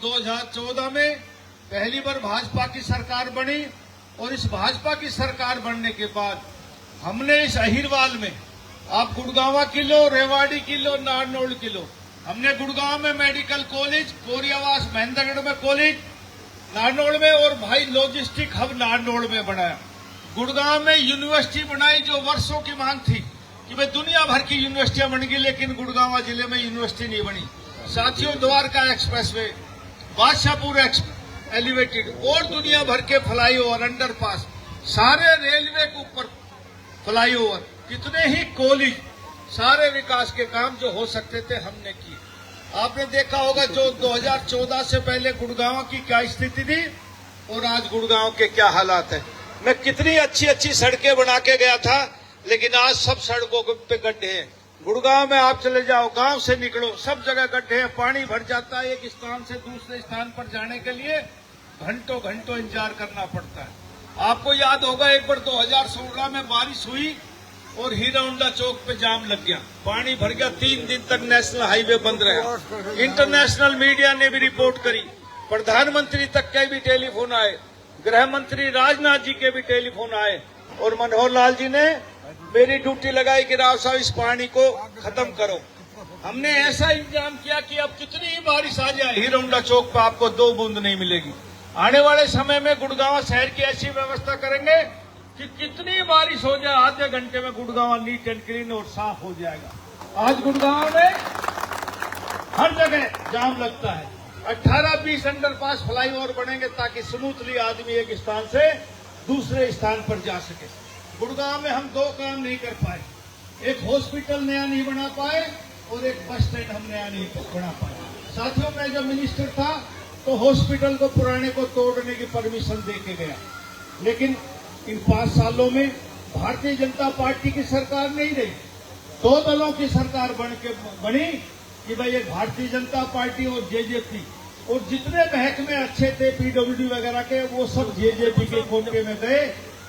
2014 में पहली बार भाजपा की सरकार बनी और इस भाजपा की सरकार बनने के बाद हमने इस अहिरवाल में आप Gurgaon kilo, Rewari kilo, Narnaul kilo, हमने गुड़गांव में मेडिकल कॉलेज, कोरियावास महेंद्रगढ़ में कॉलेज, नारनौल में और भाई लॉजिस्टिक हब नारनौल में बनाया। गुड़गांव में यूनिवर्सिटी बनाई जो वर्षों की मांग थी कि भाई दुनिया भर की यूनिवर्सिटियां बन गई, लेकिन गुड़गांव जिले में यूनिवर्सिटी नहीं बनी। साथियों, द्वारका एक्सप्रेसवे, बादशाहपुर एलिवेटेड और दुनिया भर के फ्लाईओवर, अंडरपास, सारे रेलवे के ऊपर फ्लाईओवर, कितने ही कॉलेज, सारे विकास के काम जो हो सकते थे हमने किए। आपने देखा होगा जो 2014 से पहले गुड़गांव की क्या स्थिति थी और आज गुड़गांव के क्या हालात है। मैं कितनी अच्छी अच्छी सड़कें बना के गया था, लेकिन आज सब सड़कों पे गड्ढे हैं। गुड़गांव में आप चले जाओ, गांव से निकलो, सब जगह गड्ढे हैं, पानी भर जाता है। एक स्थान से दूसरे स्थान पर जाने के लिए घंटों घंटों इंतजार करना पड़ता है। आपको याद होगा एक बार 2016 में बारिश हुई और हीरा होंडा चौक पे जाम लग गया, पानी भर गया, 3 दिन तक नेशनल हाईवे बंद रहा। इंटरनेशनल मीडिया ने भी रिपोर्ट करी, प्रधानमंत्री तक के भी टेलीफोन आए, गृह मंत्री राजनाथ जी के भी टेलीफोन आए और मनोहर लाल जी ने मेरी ड्यूटी लगाई कि राव साहब इस पानी को खत्म करो। हमने ऐसा इंतजाम किया कि अब कितनी ही बारिश आ जाए हीरा होंडा चौक पर आपको 2 बूंद नहीं मिलेगी। आने वाले समय में गुड़गांव शहर की ऐसी व्यवस्था करेंगे कि कितनी बारिश हो जाए, आधे घंटे में गुड़गांव नीट एंड क्लीन और साफ हो जाएगा। आज गुड़गांव में हर जगह जाम लगता है। 18-20 अंडरपास फ्लाईओवर बनेंगे ताकि स्मूथली आदमी एक स्थान से दूसरे स्थान पर जा सके। गुड़गांव में हम 2 काम नहीं कर पाए, एक हॉस्पिटल नया नहीं बना पाए और एक बस स्टैंड हम नया नहीं बना पाए। साथियों, मैं जब मिनिस्टर था तो हॉस्पिटल को पुराने को तोड़ने की परमिशन दे के गया, लेकिन इन 5 सालों में भारतीय जनता पार्टी की सरकार नहीं रही, 2 दलों की सरकार बनी कि भाई एक भारतीय जनता पार्टी और जेजेपी, और जितने महकमे अच्छे थे पीडब्ल्यूडी वगैरह के वो सब जेजेपी के कोटे में गए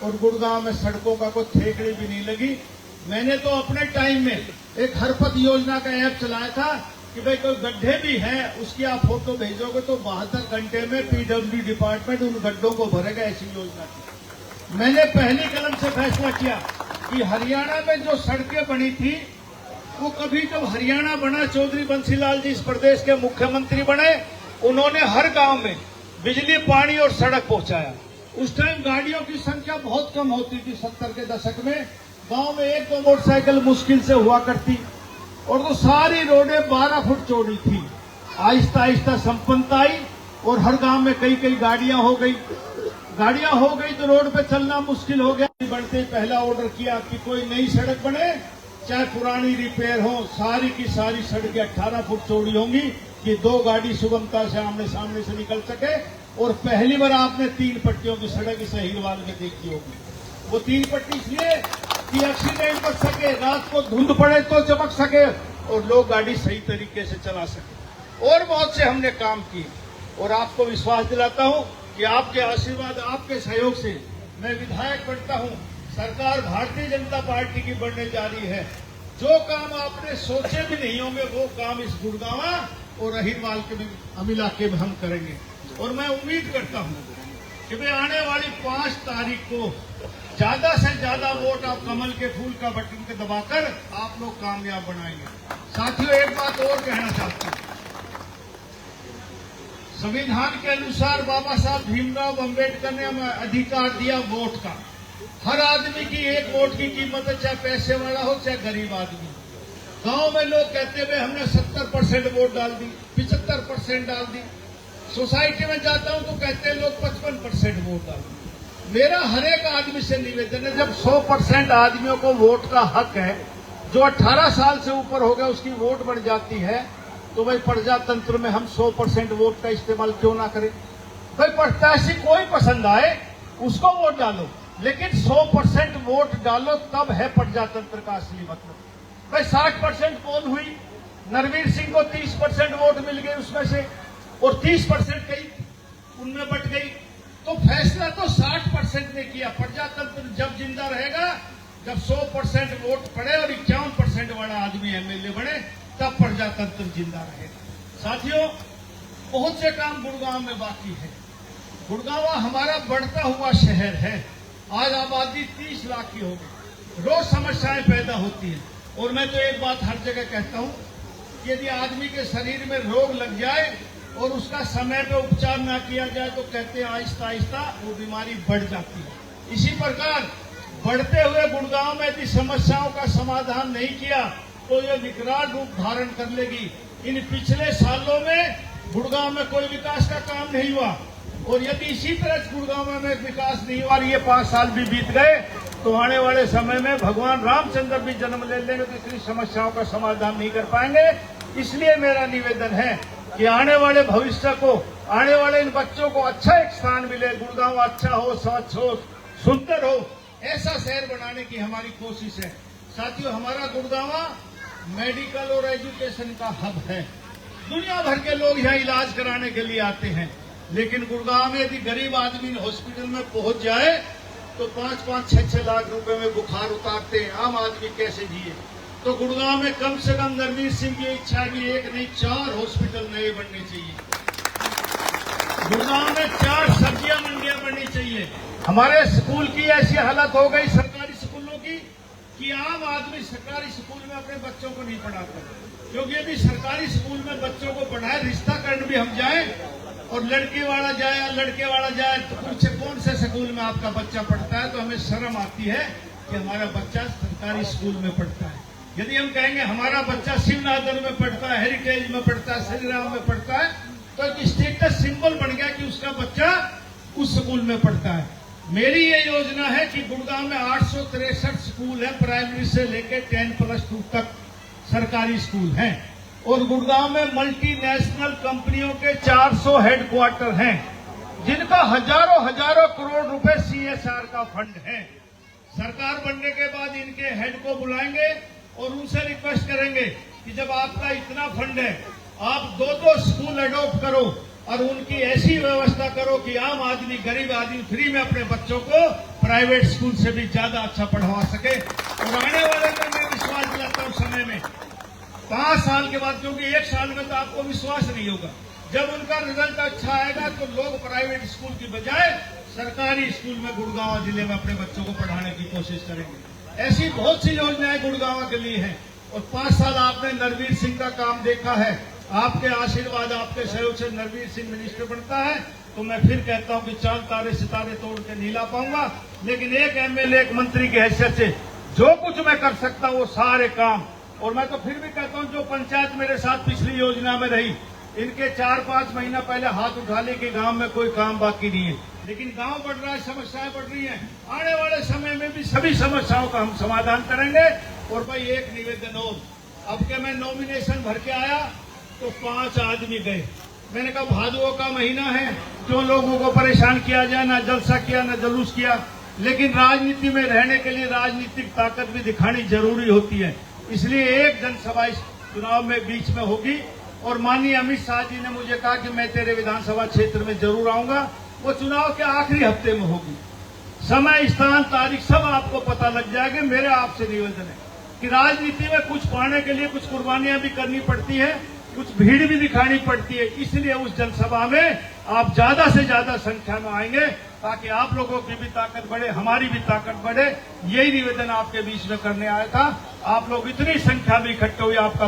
और गुड़गांव में सड़कों का कोई ठेकड़ी भी नहीं लगी। मैंने तो अपने टाइम में एक हरपत योजना का ऐप चलाया था कि भाई कोई गड्ढे भी हैं उसकी आप फोटो भेजोगे तो 72 घंटे में पीडब्ल्यूडी डिपार्टमेंट उन गड्ढों को भरेगा। ऐसी योजना थी। मैंने पहली कलम से फैसला किया कि हरियाणा में जो सड़कें बनी थी वो कभी जब हरियाणा बना, चौधरी बंसीलाल जी इस प्रदेश के मुख्यमंत्री बने, उन्होंने हर गांव में बिजली, पानी और सड़क पहुंचाया। उस टाइम गाड़ियों की संख्या बहुत कम होती थी। 70 के दशक में गांव में 1-2 मोटरसाइकिल मुश्किल से हुआ करती और वो सारी रोडें 12 फुट चौड़ी थी। आहिस्ता आहिस्ता संपन्नता आई और हर गांव में कई कई गाड़ियां हो गई तो रोड पे चलना मुश्किल हो गया। बढ़ते ही पहला ऑर्डर किया कि कोई नई सड़क बने, चाहे पुरानी रिपेयर हो, सारी की सारी सड़कें 18 फुट चौड़ी होंगी कि 2 गाड़ी सुगमता से आमने सामने से निकल सके। और पहली बार आपने 3 पट्टियों की सड़क इस अहिरवाल में देखी होगी। वो 3 पट्टी इसलिए कि एक्सीडेंट बच सके, रात को धुंध पड़े तो चमक सके और लोग गाड़ी सही तरीके से चला सके। और बहुत से हमने काम किए और आपको विश्वास दिलाता हूं कि आपके आशीर्वाद, आपके सहयोग से मैं विधायक बनता हूं। सरकार भारतीय जनता पार्टी की बनने जा रही है। जो काम आपने सोचे भी नहीं होंगे वो काम इस गुड़गांव और अहिरवाल के इलाके में हम करेंगे। और मैं उम्मीद करता हूं कि भाई आने वाली 5 तारीख को ज्यादा से ज्यादा वोट आप कमल के फूल का बटन के दबाकर आप लोग कामयाब बनाएंगे। साथियों, एक बात और कहना चाहता हूं। संविधान के अनुसार बाबा साहब भीमराव अम्बेडकर ने हमें अधिकार दिया वोट का। हर आदमी की एक वोट की कीमत है, चाहे पैसे वाला हो चाहे गरीब आदमी। गांव में लोग कहते हुए हमने 70% वोट डाल दी, 75% डाल दी। सोसाइटी में जाता हूं तो कहते हैं लोग 55% वोट डाल दी। मेरा हर एक आदमी से निवेदन है, जब 100% आदमियों को वोट का हक है, जो 18 साल से ऊपर हो गया उसकी वोट बढ़ जाती है, तो भाई प्रजातंत्र में हम 100% वोट का इस्तेमाल क्यों ना करें। भाई प्रत्याशी कोई पसंद आए उसको वोट डालो, लेकिन 100% वोट डालो, तब है प्रजातंत्र का असली मतलब। भाई 60% पोल हुई, नरवीर सिंह को 30% वोट मिल गए उसमें से, और 30% कई उनमें बट गई, तो फैसला तो 60% ने किया। प्रजातंत्र जब जिंदा रहेगा जब 100% वोट पड़े और 51% वाला आदमी एमएलए बने, तब प्रजातंत्र जिंदा रहेगा। साथियों, बहुत से काम गुड़गांव में बाकी है। गुड़गांव हमारा बढ़ता हुआ शहर है। आज आबादी 30 लाख की हो गई। रोज समस्याएं पैदा होती हैं। और मैं तो एक बात हर जगह कहता हूं कि यदि आदमी के शरीर में रोग लग जाए और उसका समय पे उपचार ना किया जाए तो कहते हैं आहिस्ता आहिस्ता वो बीमारी बढ़ जाती है। इसी प्रकार बढ़ते हुए गुड़गांव में यदि समस्याओं का समाधान नहीं किया तो ये विकराल रूप धारण कर लेगी। इन पिछले सालों में गुड़गांव में कोई विकास का काम नहीं हुआ और यदि इसी तरह गुड़गांव में विकास नहीं हुआ और ये 5 साल भी बीत गए तो आने वाले समय में भगवान रामचंद्र भी जन्म ले लेंगे तो इतनी समस्याओं का समाधान नहीं कर पाएंगे। इसलिए मेरा निवेदन है कि आने वाले भविष्य को, आने वाले इन बच्चों को अच्छा एक स्थान मिले, गुड़गांव अच्छा हो, स्वच्छ हो, सुंदर हो, ऐसा शहर बनाने की हमारी कोशिश है। साथियों, हमारा गुड़गांव मेडिकल और एजुकेशन का हब है। दुनिया भर के लोग यहाँ इलाज कराने के लिए आते हैं, लेकिन गुड़गांव में यदि गरीब आदमी हॉस्पिटल में पहुंच जाए तो 5-5, 6-6 लाख रुपए में बुखार उतारते हैं। आम आदमी कैसे जिए? तो गुड़गांव में कम से कम नरवीर सिंह की इच्छा की 1 नहीं 4 हॉस्पिटल नए बनने चाहिए। गुड़गांव में 4 सब्जियां मंडियां बननी चाहिए। हमारे स्कूल की ऐसी हालत हो गई सरकारी स्कूलों की कि आम आदमी सरकारी स्कूल में अपने बच्चों को नहीं पढ़ाता, क्योंकि यदि सरकारी स्कूल में बच्चों को पढ़ाए, रिश्ता करने भी हम जाए और लड़के वाला जाए या लड़के वाला जाए तो पूछे कौन से स्कूल में आपका बच्चा पढ़ता है, तो हमें शर्म आती है कि हमारा बच्चा सरकारी स्कूल में पढ़ता है। यदि हम कहेंगे हमारा बच्चा शिवनादर में पढ़ता है, हेरिटेज में पढ़ता है, श्री राम में पढ़ता है, तो एक स्टेटस सिंबल बन गया कि उसका बच्चा उस स्कूल में पढ़ता है। मेरी ये योजना है कि गुड़गांव में 863 स्कूल है, प्राइमरी से लेकर 10+2 तक सरकारी स्कूल हैं और गुड़गांव में मल्टीनेशनल कंपनियों के 400 हेडक्वार्टर हैं, जिनका हजारों करोड़ रुपए CSR का फंड है। सरकार बनने के बाद इनके हेड को बुलाएंगे और उनसे रिक्वेस्ट करेंगे कि जब आपका इतना फंड है, आप 2-2 स्कूल अडॉप्ट करो और उनकी ऐसी व्यवस्था करो कि आम आदमी, गरीब आदमी फ्री में अपने बच्चों को प्राइवेट स्कूल से भी ज्यादा अच्छा पढ़वा सके। और आने वाले में मैं विश्वास दिलाता हूं समय में 5 साल के बाद, क्योंकि 1 साल में तो आपको विश्वास नहीं होगा, जब उनका रिजल्ट अच्छा आएगा तो लोग प्राइवेट स्कूल की बजाय सरकारी स्कूल में गुड़गांव जिले में अपने बच्चों को पढ़ाने की कोशिश करेंगे। ऐसी बहुत सी योजनाएं गुड़गांव के लिए हैं और 5 साल आपने नरवीर सिंह का काम देखा है। आपके आशीर्वाद, आपके सहयोग से नरवीर सिंह मिनिस्टर बनता है तो मैं फिर कहता हूं कि चांद तारे सितारे तोड़ के नहीं ला पाऊंगा, लेकिन एक MLA, एक मंत्री की हैसियत से जो कुछ मैं कर सकता हूं वो सारे काम। और मैं तो फिर भी कहता हूं जो पंचायत मेरे साथ पिछली योजना में रही, इनके 4-5 महीना पहले हाथ उठा ले कि गांव में कोई काम बाकी नहीं है, लेकिन गांव बढ़ रहा है, समस्याएं बढ़ रही हैं। आने वाले समय में भी सभी समस्याओं का हम समाधान करेंगे। और भाई एक निवेदन और, अब के मैं नॉमिनेशन भर के आया तो 5 आदमी गए। मैंने कहा भादुओं का महीना है, क्यों लोगों को परेशान किया जाए, ना जलसा किया ना जुलूस किया, लेकिन राजनीति में रहने के लिए राजनीतिक ताकत भी दिखानी जरूरी होती है। इसलिए एक जनसभा इस चुनाव में बीच में होगी और माननीय अमित शाह जी ने मुझे कहा कि मैं तेरे विधानसभा क्षेत्र में जरूर आऊंगा। वो चुनाव के आखिरी हफ्ते में होगी। समय, स्थान, तारीख सब आपको पता लग जाएगा। मेरे आपसे निवेदन है कि राजनीति में कुछ पाने के लिए कुछ कुर्बानियां भी करनी पड़ती है, कुछ भीड़ भी दिखानी पड़ती है। इसलिए उस जनसभा में आप ज्यादा से ज्यादा संख्या में आएंगे ताकि आप लोगों की भी ताकत बढ़े, हमारी भी ताकत बढ़े। यही निवेदन आपके बीच में करने आया था। आप लोग इतनी संख्या में इकट्ठे हुए, आपका